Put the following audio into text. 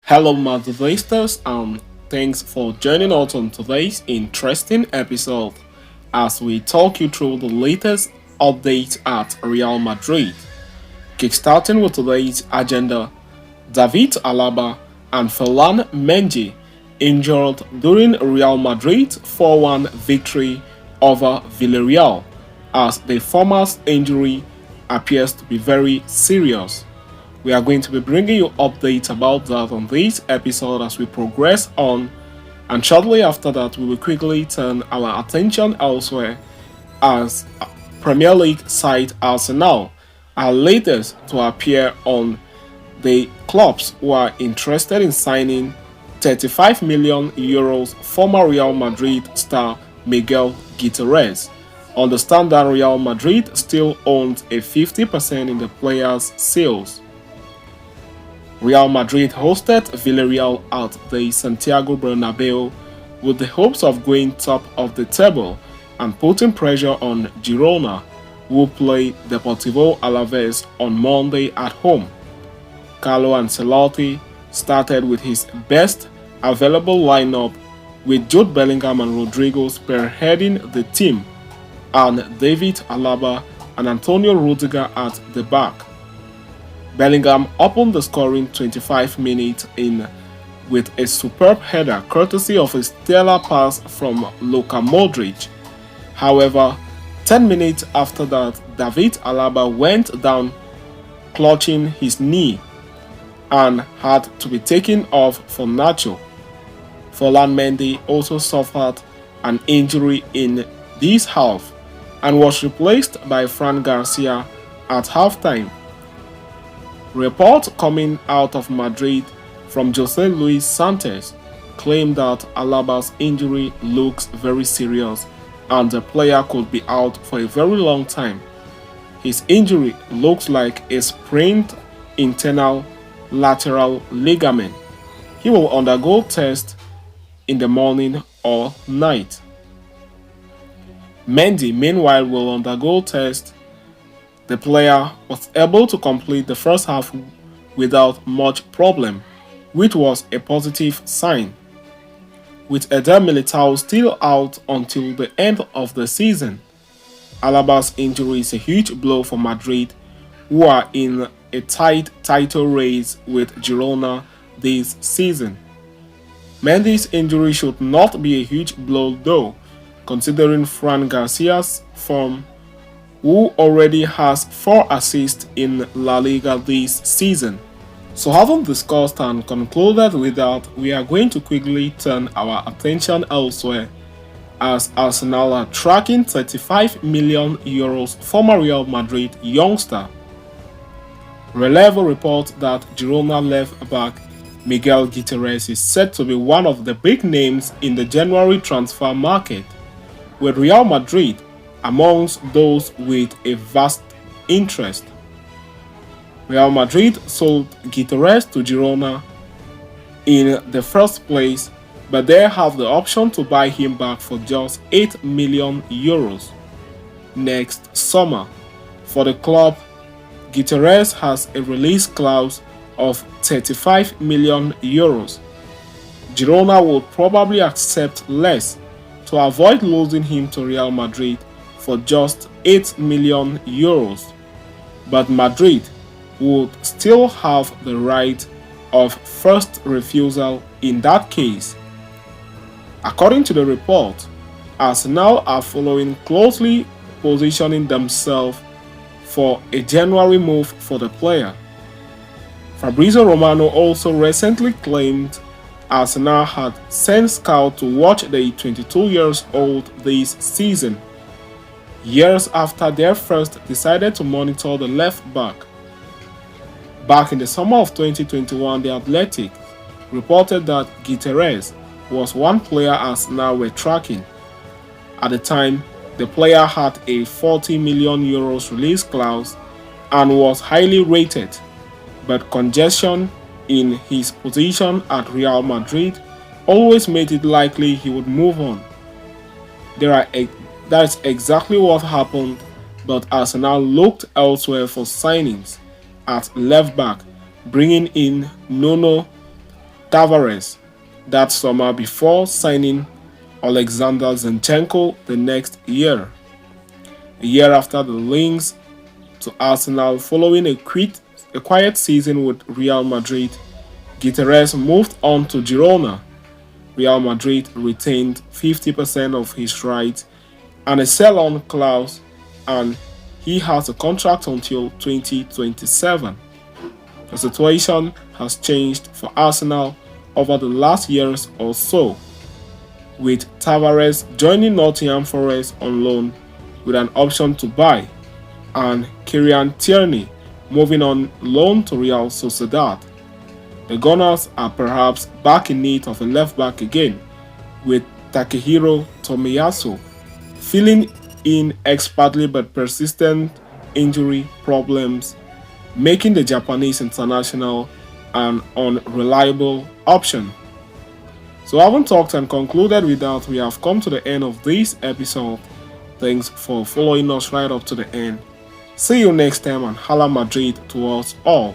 Hello, Madridistas, and thanks for joining us on today's interesting episode as we talk you through the latest updates at Real Madrid. Kickstarting with today's agenda, David Alaba and Ferland Mendy injured during Real Madrid 4-1 victory over Villarreal, as the former's injury appears to be very serious. We are going to be bringing you updates about that on this episode as we progress on, and shortly after that, we will quickly turn our attention elsewhere as Premier League side Arsenal are latest to appear on the clubs who are interested in signing 35 million euros former Real Madrid star Miguel Gutierrez. Understand that Real Madrid still owns a 50% in the player's sales. Real Madrid hosted Villarreal at the Santiago Bernabeu with the hopes of going top of the table and putting pressure on Girona, who play Deportivo Alaves on Monday at home. Carlo Ancelotti started with his best available lineup, with Jude Bellingham and Rodrigo spearheading the team, and David Alaba and Antonio Rudiger at the back. Bellingham opened the scoring 25 minutes in with a superb header courtesy of a stellar pass from Luka Modric. However, 10 minutes after that, David Alaba went down clutching his knee and had to be taken off for Nacho. Ferland Mendy also suffered an injury in this half and was replaced by Fran Garcia at halftime. Reports coming out of Madrid from Jose Luis Santos claim that Alaba's injury looks very serious and the player could be out for a very long time. His injury looks like a sprained internal lateral ligament. He will undergo tests in the morning or night. Mendy, meanwhile, will undergo tests. The player was able to complete the first half without much problem, which was a positive sign. With Eder Militao still out until the end of the season, Alaba's injury is a huge blow for Madrid, who are in a tight title race with Girona this season. Mendy's injury should not be a huge blow though, considering Fran Garcia's form, who already has 4 assists in La Liga this season. So having discussed and concluded with that, we are going to quickly turn our attention elsewhere as Arsenal are tracking 35 million euros former Real Madrid youngster. Relevo reports that Girona left back Miguel Gutierrez is said to be one of the big names in the January transfer market, with Real Madrid amongst those with a vast interest. Real Madrid sold Gutierrez to Girona in the first place, but they have the option to buy him back for just 8 million euros next summer. For the club, Gutierrez has a release clause of 35 million euros. Girona would probably accept less to avoid losing him to Real Madrid for just 8 million euros, but Madrid would still have the right of first refusal in that case. According to the report, Arsenal are following closely, positioning themselves for a January move for the player. Fabrizio Romano also recently claimed Arsenal had sent scouts to watch the 22-year-old this season, years after they first decided to monitor the left back. Back in the summer of 2021, The Athletic reported that Gutierrez was one player Arsenal were tracking. At the time, the player had a 40 million euros release clause and was highly rated, but congestion in his position at Real Madrid always made it likely he would move on. That's exactly what happened, but Arsenal looked elsewhere for signings at left back, bringing in Nuno Tavares that summer before signing Alexander Zinchenko the next year. A year after the links to Arsenal following a quiet season with Real Madrid, Guterres moved on to Girona. Real Madrid retained 50% of his rights and a sell-on clause, and he has a contract until 2027. The situation has changed for Arsenal over the last years or so, with Tavares joining Nottingham Forest on loan with an option to buy, and Kieran Tierney moving on loan to Real Sociedad. The Gunners are perhaps back in need of a left back again, with Takehiro Tomiyasu filling in expertly but persistent injury problems, making the Japanese international an unreliable option. So, having talked and concluded with that, we have come to the end of this episode. Thanks for following us right up to the end. See you next time, and Hala Madrid to us all.